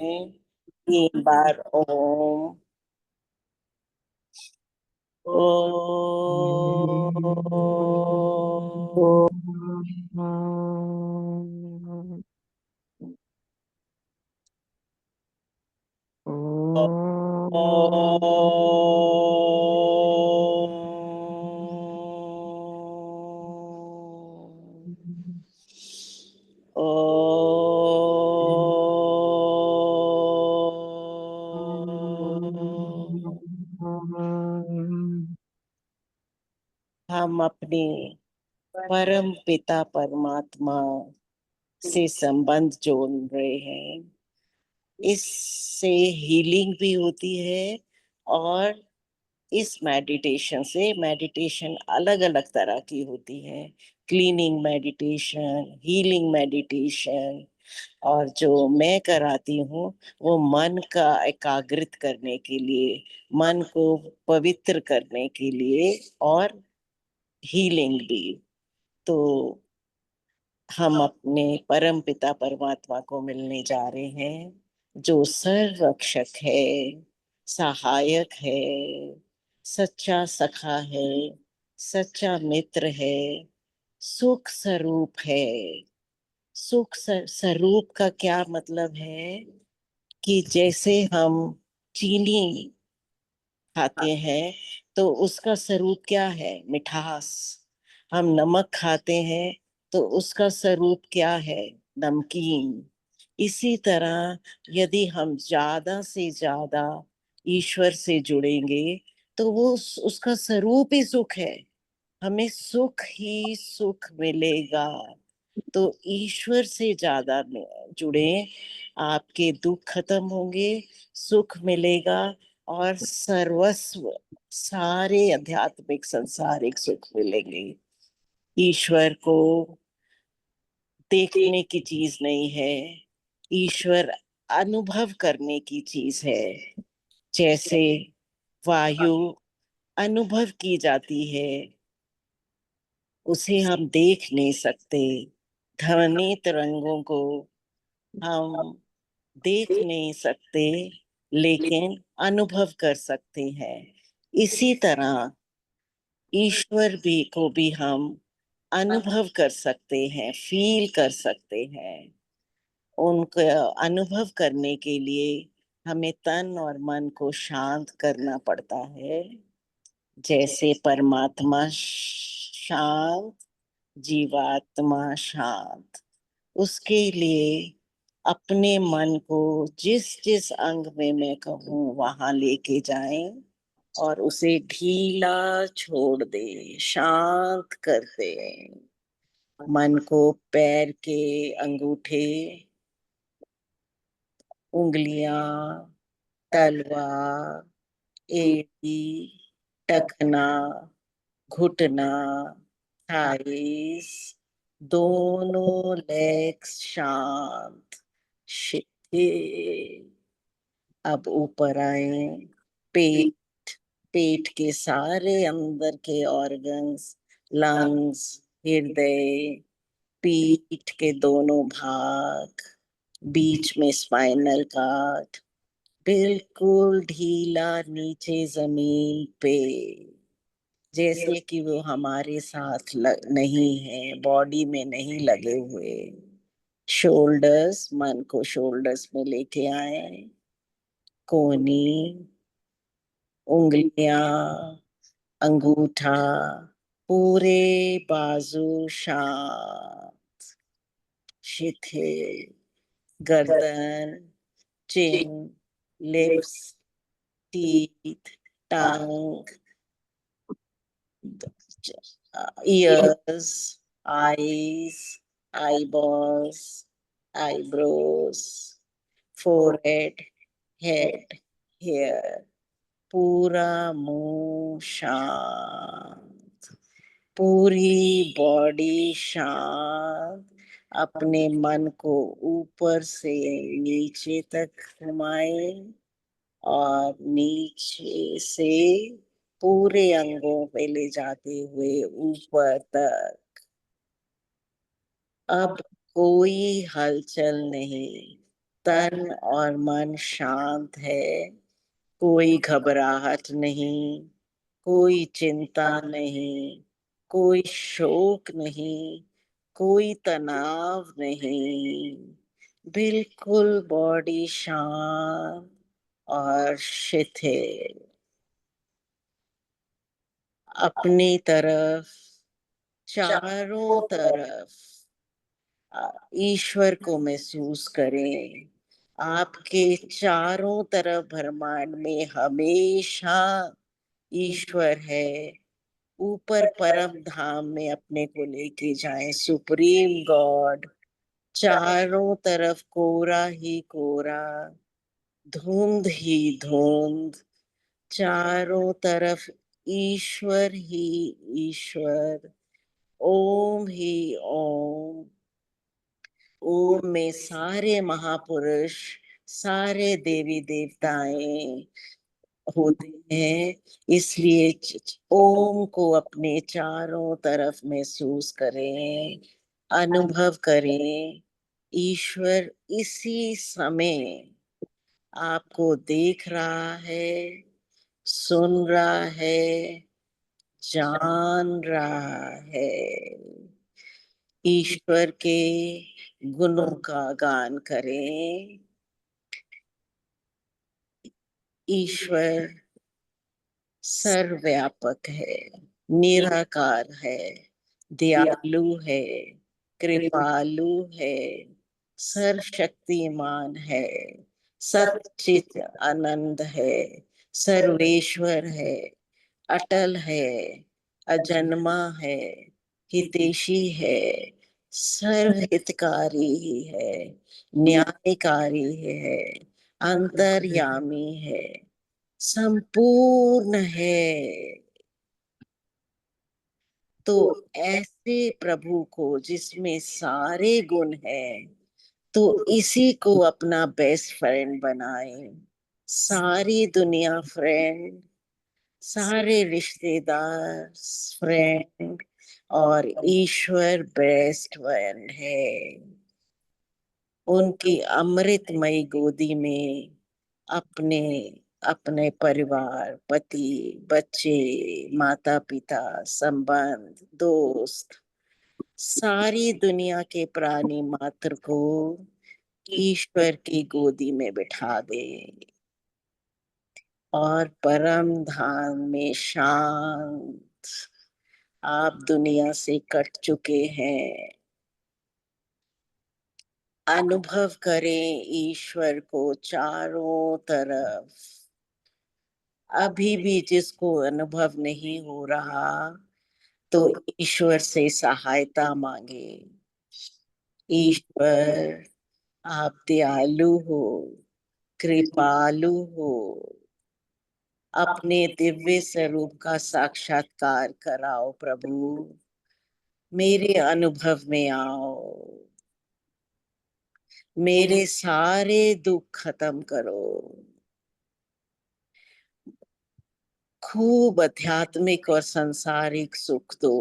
तीन बार ओम। ओ हम अपने परम पिता परमात्मा से संबंध जोड़ रहे हैं। इससे हीलिंग भी होती है। और इस मेडिटेशन अलग अलग तरह की होती है। Cleaning meditation, healing meditation. और जो मैं कराती हूँ वो मन का एकाग्रित करने के लिए, मन को पवित्र करने के लिए, और हीलिंग भी। तो हम अपने परम पिता परमात्मा को मिलने जा रहे हैं, जो सर्वरक्षक है, सहायक है, सच्चा सखा है, सच्चा मित्र है, सुख स्वरूप है। स्वरूप का क्या मतलब है? कि जैसे हम चीनी खाते हैं तो उसका स्वरूप क्या है? मिठास। हम नमक खाते हैं तो उसका स्वरूप क्या है? नमकीन। इसी तरह यदि हम ज्यादा से ज्यादा ईश्वर से जुड़ेंगे तो वो उसका स्वरूप ही सुख है। हमें सुख ही सुख मिलेगा। तो ईश्वर से ज्यादा जुड़े, आपके दुख खत्म होंगे, सुख मिलेगा। और सर्वस्व सारे आध्यात्मिक संसारिक सुख मिलेंगे। ईश्वर को देखने की चीज नहीं है, ईश्वर अनुभव करने की चीज है। जैसे वायु अनुभव की जाती है, उसे हम देख नहीं सकते। ध्वनि तरंगों को हम देख नहीं सकते, लेकिन अनुभव कर सकते हैं। इसी तरह ईश्वर भी को भी हम अनुभव कर सकते हैं, फील कर सकते हैं। उनको अनुभव करने के लिए हमें तन और मन को शांत करना पड़ता है। जैसे परमात्मा शांत, जीवात्मा शांत। उसके लिए अपने मन को जिस जिस अंग में मैं कहूँ वहां लेके जाएं, और उसे ढीला छोड़ दे, शांत कर दे। मन को पैर के अंगूठे, उंगलियां, तलवा, एड़ी, टखना, घुटना, थाइस, दोनों लेग्स शांत, शिथिल। अब ऊपर आए। पेट, पेट के सारे अंदर के ऑर्गन्स, लंग्स, हृदय, पीठ के दोनों भाग, बीच में स्पाइनल कार्ड, बिल्कुल ढीला नीचे जमीन पे, जैसे कि वो हमारे साथ नहीं है, बॉडी में नहीं लगे हुए। शोल्डर्स, मन को शोल्डर्स में लेके आए। कोहनी, उंगलियां, अंगूठा, पूरे बाजू शांत, शिथिल। गर्दन, चिन, लिप्स, टीथ, टंग, ears, eyes, eyeballs, eyebrows, forehead, head, hair। पूरा मुंह शांत, पूरी बॉडी शांत। अपने मन को ऊपर से नीचे तक घुमाए, और नीचे से पूरे अंगों पे ले जाते हुए ऊपर तक। अब कोई हलचल नहीं, तन और मन शांत है, कोई घबराहट नहीं, कोई चिंता नहीं, कोई शोक नहीं, कोई तनाव नहीं, बिल्कुल बॉडी शांत और शिथिल। अपनी तरफ, चारों तरफ ईश्वर को महसूस करें। आपके चारों तरफ ब्रह्मांड में हमेशा ईश्वर है। ऊपर परम धाम में अपने को लेके जाएं, सुप्रीम गॉड। चारों तरफ कोरा ही कोरा, धुंध ही धुंध, चारों तरफ ईश्वर ही ईश्वर, ओम ही ओम। ओम में सारे महापुरुष, सारे देवी देवताएं होते हैं। इसलिए ओम को अपने चारों तरफ महसूस करें, अनुभव करें। ईश्वर इसी समय आपको देख रहा है, सुन रहा है, जान रहा है। ईश्वर के गुणों का गान करें। ईश्वर सर्वव्यापक है, निराकार है, दयालु है, कृपालु है, सर्वशक्तिमान है, सच्चित आनंद है, सर्वेश्वर है, अटल है, अजन्मा है, हितैषी है, सर्वहितकारी ही है, न्यायकारी है, अंतर्यामी है, संपूर्ण है। तो ऐसे प्रभु को जिसमें सारे गुण हैं, तो इसी को अपना बेस्ट फ्रेंड बनाए। सारी दुनिया फ्रेंड, सारे रिश्तेदार फ्रेंड, और ईश्वर बेस्ट फ्रेंड है। उनकी अमृतमयी गोदी में अपने अपने परिवार, पति, बच्चे, माता पिता, संबंध, दोस्त, सारी दुनिया के प्राणी मात्र को ईश्वर की गोदी में बिठा दे और परम धाम में शांत। आप दुनिया से कट चुके हैं, अनुभव करें ईश्वर को चारों तरफ। अभी भी जिसको अनुभव नहीं हो रहा, तो ईश्वर से सहायता मांगे। ईश्वर, आप दयालु हो, कृपालु हो, अपने दिव्य स्वरूप का साक्षात्कार कराओ प्रभु। मेरे अनुभव में आओ, मेरे सारे दुख खत्म करो। खूब आध्यात्मिक और सांसारिक सुख दो।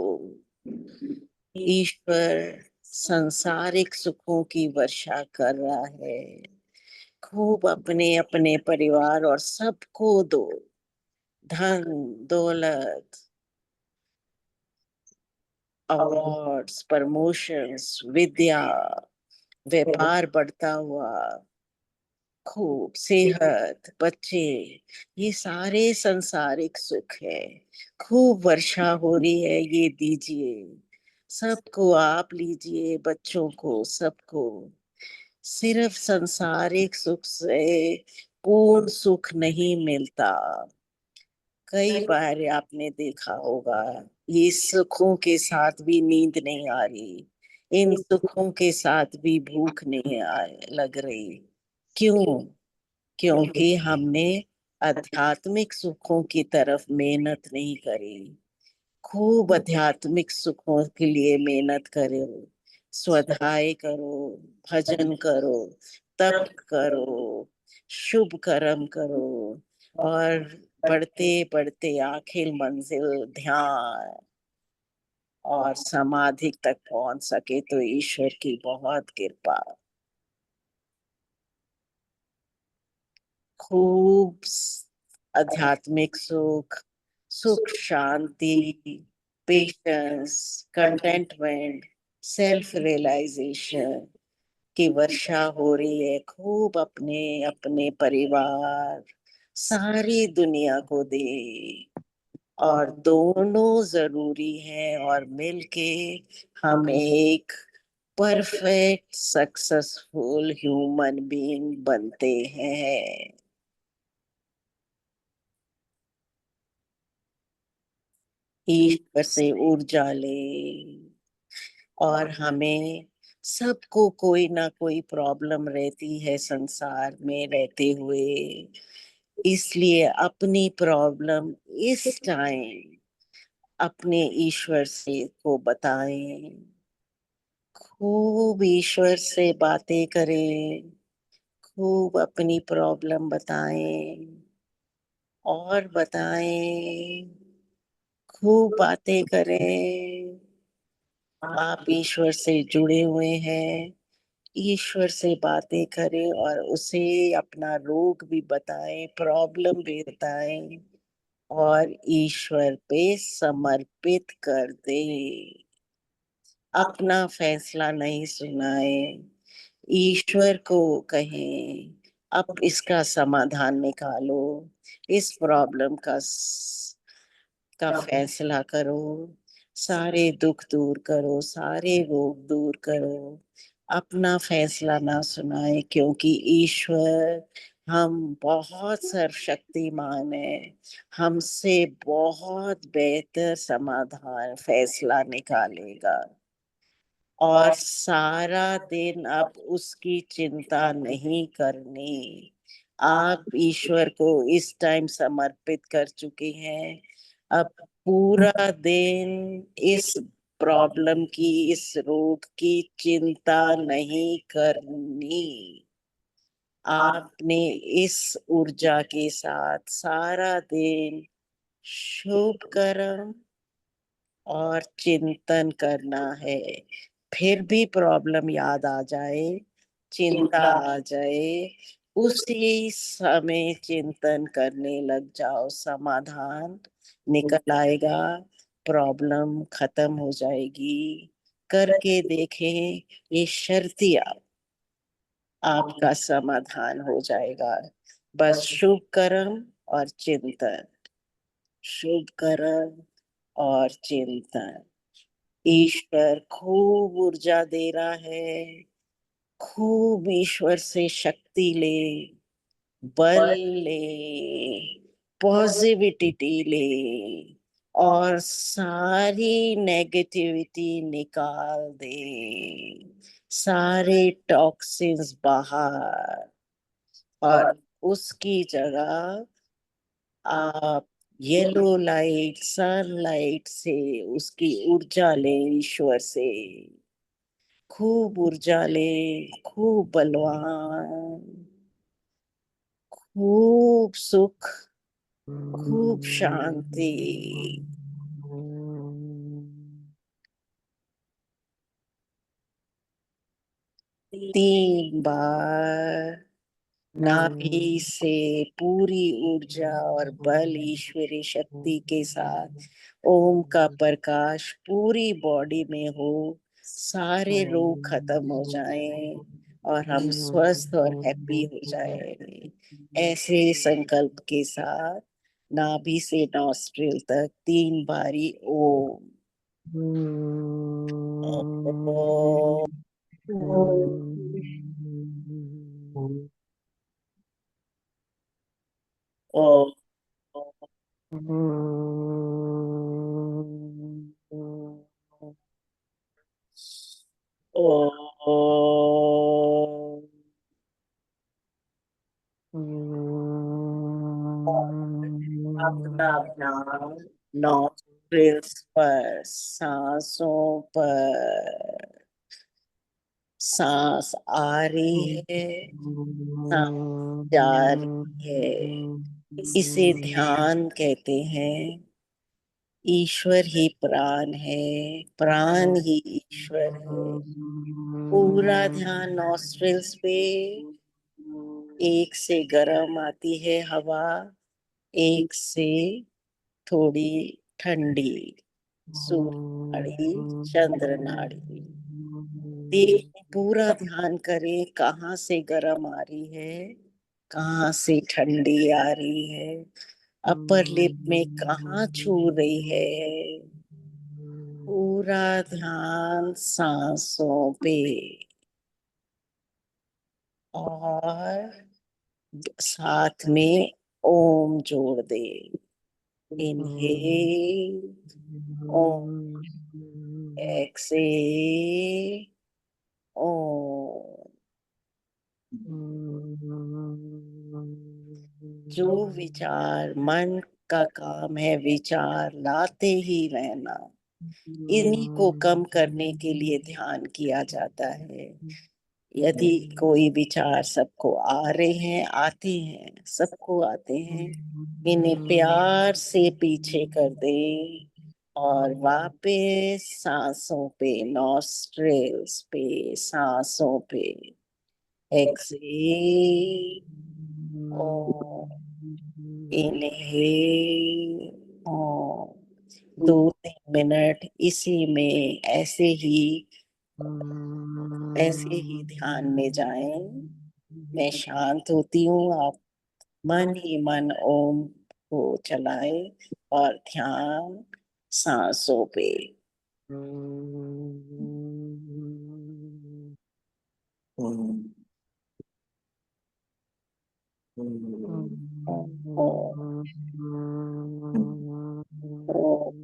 ईश्वर सांसारिक सुखों की वर्षा कर रहा है। खूब अपने अपने परिवार और सबको दो, धन दौलत, अवार्ड्स, प्रमोशंस, विद्या, व्यापार बढ़ता हुआ, खूब सेहत, बच्चे, ये सारे संसारिक सुख है। खूब वर्षा हो रही है, ये दीजिए सबको, आप लीजिए, बच्चों को, सबको। सिर्फ संसारिक सुख से पूर्ण सुख नहीं मिलता। कई बार आपने देखा होगा, ये सुखों के साथ भी नींद नहीं आ रही, इन सुखों के साथ भी भूख नहीं लग रही। क्यों? क्योंकि हमने आध्यात्मिक सुखों की तरफ मेहनत नहीं करी। खूब आध्यात्मिक सुखों के लिए मेहनत करो, स्वाध्याय करो, भजन करो, तप करो, शुभ कर्म करो, और बढ़ते बढ़ते आखिर मंजिल ध्यान और समाधि तक पहुंच सके तो ईश्वर की बहुत कृपा। खूब आध्यात्मिक सुख, सुख शांति, पेशेंस, कंटेंटमेंट, सेल्फ रियलाइजेशन की वर्षा हो रही है। खूब अपने अपने परिवार, सारी दुनिया को दे। और दोनों जरूरी हैं और मिलके हम एक परफेक्ट सक्सेसफुल ह्यूमन बीइंग बनते हैं। ईश्वर से ऊर्जा ले। और हमें सबको कोई ना कोई प्रॉब्लम रहती है संसार में रहते हुए, इसलिए अपनी प्रॉब्लम इस टाइम अपने ईश्वर से को बताएं। खूब ईश्वर से बातें करें, खूब अपनी प्रॉब्लम बताएं और बताएं, खूब बातें करें। आप ईश्वर से जुड़े हुए हैं, ईश्वर से बातें करें और उसे अपना रोग भी बताएं, प्रॉब्लम भी बताएं और ईश्वर पे समर्पित कर दे। अपना फैसला नहीं सुनाए, ईश्वर को कहें अब इसका समाधान निकालो, इस प्रॉब्लम का फैसला करो, सारे दुख दूर करो, सारे रोग दूर करो। अपना फैसला ना सुनाए, क्योंकि ईश्वर हम बहुत सर्वशक्तिमान है, हमसे बहुत बेहतर समाधान फैसला निकालेगा। और सारा दिन अब उसकी चिंता नहीं करनी। आप ईश्वर को इस टाइम समर्पित कर चुके हैं। अब पूरा दिन इस प्रॉब्लम की, इस रोग की चिंता नहीं करनी। आपने इस ऊर्जा के साथ सारा दिन शुभ कर्म और चिंतन करना है। फिर भी प्रॉब्लम याद आ जाए, चिंता आ जाए, उसी समय चिंतन करने लग जाओ, समाधान निकल आएगा, प्रॉब्लम खत्म हो जाएगी। करके देखें, ये शर्तिया आपका समाधान हो जाएगा। बस शुभ कर्म और चिंतन, शुभ कर्म और चिंतन। ईश्वर खूब ऊर्जा दे रहा है, खूब ईश्वर से शक्ति ले, बल ले, पॉजिटिविटी ले और सारी नेगेटिविटी निकाल दे, सारे टॉक्सिन्स बाहर। और उसकी जगह आप येलो लाइट, सनलाइट से उसकी ऊर्जा ले, ईश्वर से खूब ऊर्जा ले, खूब बलवान, खूब सुख, खूब शांति। तीन बार नाभि से पूरी ऊर्जा और बल, ईश्वरी शक्ति के साथ ओम का प्रकाश पूरी बॉडी में हो, सारे रोग खत्म हो जाएं और हम स्वस्थ और हैप्पी हो जाएं। ऐसे संकल्प के साथ नाभि से नॉस्ट्रिल तक तीन बारी ओम। ओम। ओम। ओम। अपना अपना नॉस्ट्रिल्स पर, सांसों पर सांस आ रही है, सांस जा रही है। इसे ध्यान कहते हैं। ईश्वर ही प्राण है, प्राण ही ईश्वर है। पूरा ध्यान नॉस्ट्रिल्स पे एक से गर्म आती है हवा, एक से थोड़ी ठंडी, सूर्य नाड़ी, चंद्र नाड़ी। पूरा ध्यान करें कहाँ से गर्म आ रही है, कहाँ से ठंडी आ रही है, अपर लिप में कहाँ छू रही है। पूरा ध्यान सांसों पे, और साथ में ओम जोड़ दे। इनहेल ओम, एक्सेल ओम। जो विचार, मन का काम है विचार लाते ही रहना, इन्हीं को कम करने के लिए ध्यान किया जाता है। यदि कोई विचार सबको आ रहे हैं, आते हैं, सबको आते हैं, इन्हें प्यार से पीछे कर दे और वापस सांसों पे, नॉस्ट्रिल्स पे, सांसों पे एक्सेल और इनहेल और 2-3 मिनट इसी में ऐसे ही ध्यान में जाएं। मैं शांत होती हूँ, आप मन ही मन ओम को चलाएं और ध्यान सांसों पे। ओम, ओम, ओम, ओम।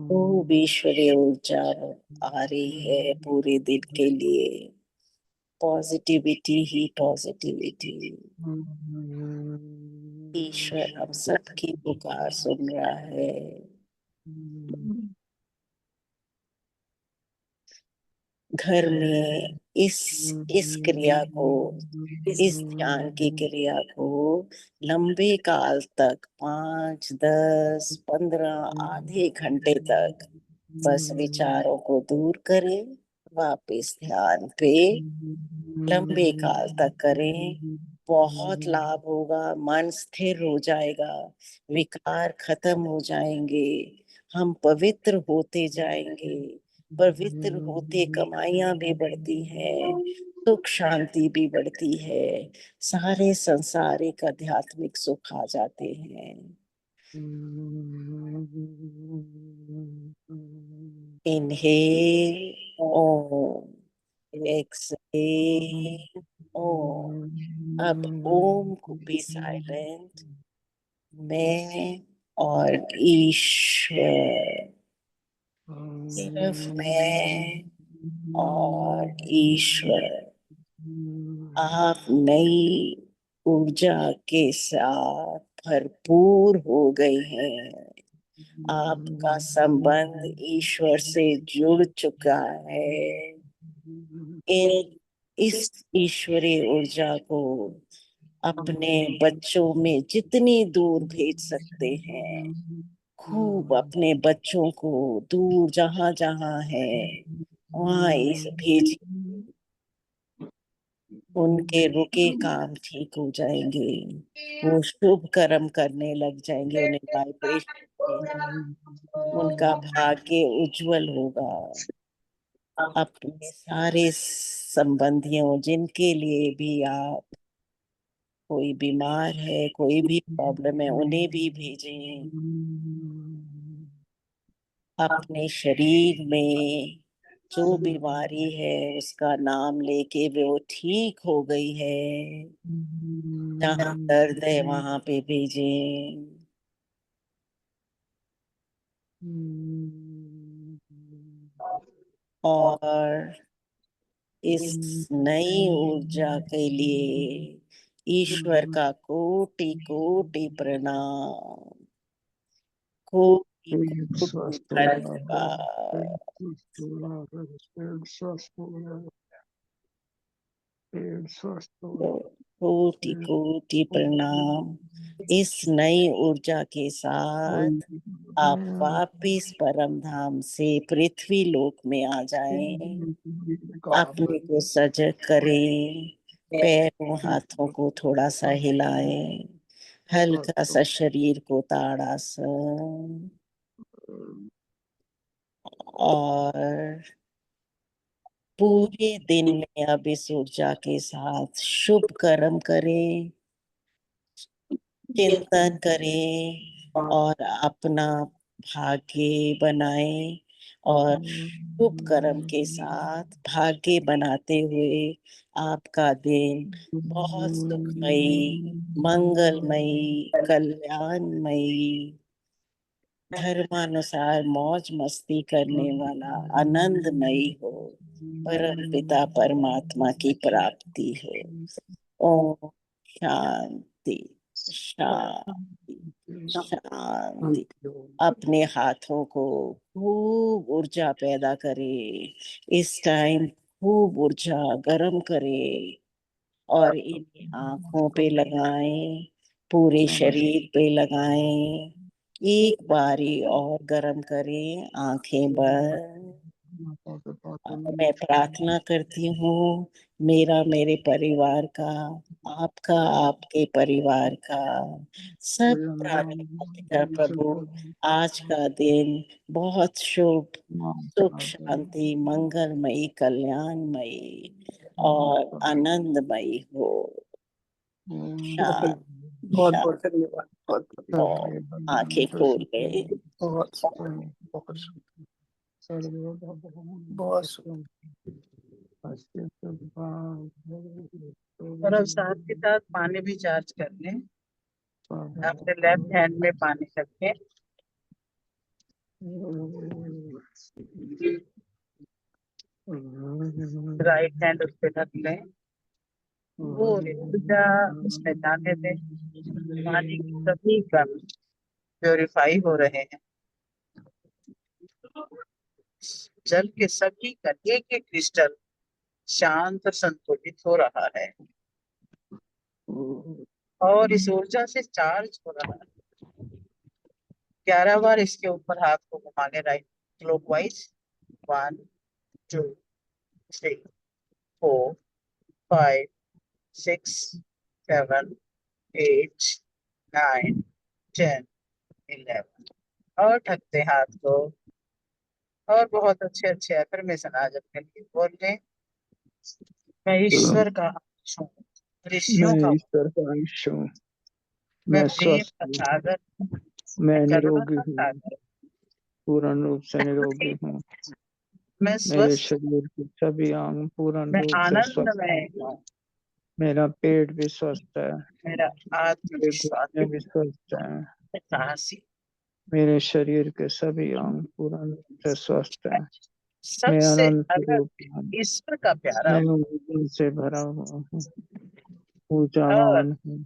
खूब ईश्वरीय ऊर्जा आ रही है पूरे दिन के लिए। पॉजिटिविटी ही पॉजिटिविटी। ईश्वर हम सबकी पुकार सुन रहा है। घर में इस क्रिया को, इस ध्यान की क्रिया को लंबे काल तक, 5, 10, 15, आधे घंटे तक बस विचारों को दूर करें, वापस ध्यान पे लंबे काल तक करें। बहुत लाभ होगा, मन स्थिर हो जाएगा, विकार खत्म हो जाएंगे, हम पवित्र होते जाएंगे। पवित्र होते कमाइयां भी बढ़ती हैं, सुख शांति भी बढ़ती है, सारे संसारिक आध्यात्मिक सुख आ जाते हैं। इनहेल ओम, एक्सहेल ओम। अब ओम को बी साइलेंट, मैं और ईश्वर, सिर्फ मैं और ईश्वर। आप नई ऊर्जा के साथ भरपूर हो गए हैं। आपका संबंध ईश्वर से जुड़ चुका है। इन इस ईश्वरीय ऊर्जा को अपने बच्चों में जितनी दूर भेज सकते हैं, खूब अपने बच्चों को दूर जहां जहां है वहां इस भेज। उनके रुके काम ठीक हो जाएंगे, वो शुभ कर्म करने लग जाएंगे, उन्हें वाइब्रेशन, उनका भाग्य उज्जवल होगा। अपने सारे संबंधियों जिनके लिए भी आप, कोई बीमार है, कोई भी प्रॉब्लम है, उन्हें भी भेजें। अपने शरीर में जो बीमारी है उसका नाम लेके वो ठीक हो गई है, जहाँ दर्द है वहां पे भेजें। और इस नई ऊर्जा के लिए ईश्वर का कोटि कोटि प्रणाम, कोटि कोटि धन्यवाद। पेड़ स्वस्थ हो। कोटि कोटि प्रणाम। इस नई ऊर्जा के साथ आप वापिस परम धाम से पृथ्वी लोक में आ जाएं। अपने को सजग करें, पैरों हाथों को थोड़ा सा हिलाएं, हल्का सा शरीर को ताड़ासन, और पूरे दिन में अब इस ऊर्जा के साथ शुभ कर्म करें, चिंतन करें और अपना भाग्य बनाएं, और शुभ कर्म के साथ भाग्य बनाते हुए आपका दिन बहुत सुखमयी, मंगलमयी, कल्याणमयी, धर्मानुसार मौज मस्ती करने वाला आनंदमयी हो, परम पिता परमात्मा की प्राप्ति हो। ओम शांति शांति शांति। अपने हाथों को खूब ऊर्जा पैदा करे, इस टाइम खूब ऊर्जा गर्म करे, और इन्हें आंखों पे लगाएं, पूरे शरीर पे लगाएं। एक बारी और गर्म करें, आंखें बंद। मैं प्रार्थना करती हूँ, मेरा मेरे परिवार का, आपका आपके परिवार का, सब प्राणियों का प्रभु आज का दिन बहुत शुभ, सुख शांति मंगलमयी कल्याणमयी और आनंदमयी हो। शांत बहुत बहुत धन्यवाद। बहुत आंखें खोल गए। बहुत बहुत और अब साथ के साथ पानी भी चार्ज कर लें। अपने लेफ्ट हैंड में पानी रखें, राइट हैंड उस पे रख लें। वो ऊर्जा उसमें जाने दें। पानी के सभी कण प्योरीफाई हो रहे हैं। जल के सभी कण, एक एक क्रिस्टल शांत संतुलित हो रहा है और इस ऊर्जा से चार्ज हो रहा है। 11 बार इसके ऊपर हाथ को घुमा ले, राइट क्लॉकवाइज। 1 2 3 4 5 6 7 8 9 10 11 और ढकते हाथ को, और बहुत अच्छे अच्छे एफर्मेशन आज अपने लिए बोल लें। मैं ईश्वर का अंश हूँ, ऋषियों का, मैं ईश्वर का अंश हूँ, मैं मैं प्रेम स्वस्थ का हूँ, सागर, मैं करुणा निरोगी का हूँ, सागर, पूर्ण रूप से निरोगी हूँ। मैं मेरे स्वस्थ, शरीर के सभी अंग पूर्ण मैं रूप से स्वस्थ आनंदमय हैं। हूँ, मेरा पेट भी स्वस्थ है, मेरा मेरे आत्मविश्वास, घुटने भी स्वस्थ हैं। मैं साहसी, मेरे शरीर के सभी अंग पूर्ण रूप से स्वस्थ हैं। मैं सबसे अनंत अलग रूप हूँ, ईश्वर का प्यारा मैं हूँ। ऊर्जा से भरा हुआ हूँ, और ऊर्जावान हूँ।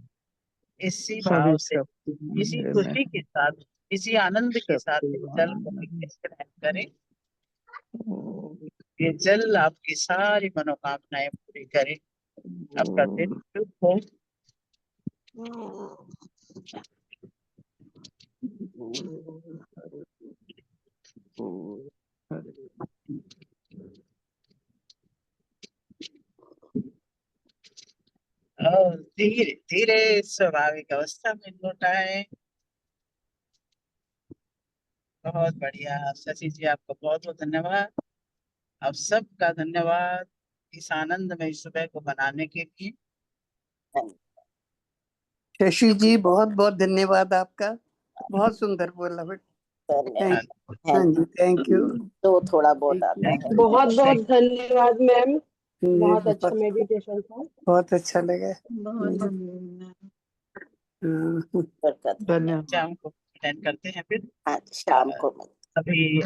इसी सभी भाव से, शक्ति इसी मेरे में खुशी के साथ, इसी आनंद के साथ इस जल शक्तिवान को है। ग्रहण करें। ये जल आपकी सारी मनोकामनाएं पूरी करे, आपका दिन शुभ हो। और धीरे धीरे स्वाभाविक अवस्था में लौटाए। बहुत बढ़िया शशि जी, आपका बहुत बहुत धन्यवाद। आप सबका धन्यवाद इस आनंदमय सुबह को बनाने के लिए। शशि जी बहुत बहुत धन्यवाद आपका, बहुत सुंदर बोला बेटा। हाँ जी, थैंक यू। तो थोड़ा बहुत आता है। बहुत बहुत धन्यवाद मैम, बहुत अच्छा बहुत मेडिटेशन था। बहुत अच्छा लगा। धन्यवाद। शाम को अटेंड करते हैं फिर। आज शाम को अभी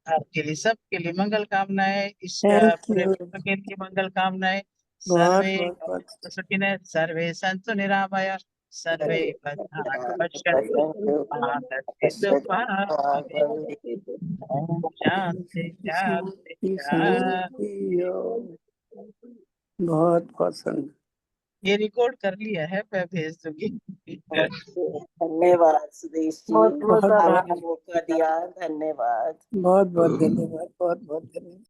आपके लिए, सबके लिए मंगल कामनाएं, इस थैंक पूरे यू। विश्व के लिए मंगल कामनाएं। बहुत सर्वे बहुत बहुत सुखिनः सर्वे सन्तु निरामया, सर्वे भद्राणि पश्यन्तु मा कश्चित् दुःखभाग्। ओम शांति शांति शांति शांति। शांति। बहुत बहुत सुंदर। ये रिकॉर्ड कर लिया है, मैं भेज दूंगी। धन्यवाद सुदेश जी, बहुत बहुत बहुत आभार। आपने मौका दिया, धन्यवाद। बहुत बहुत धन्यवाद, बहुत बहुत धन्यवाद।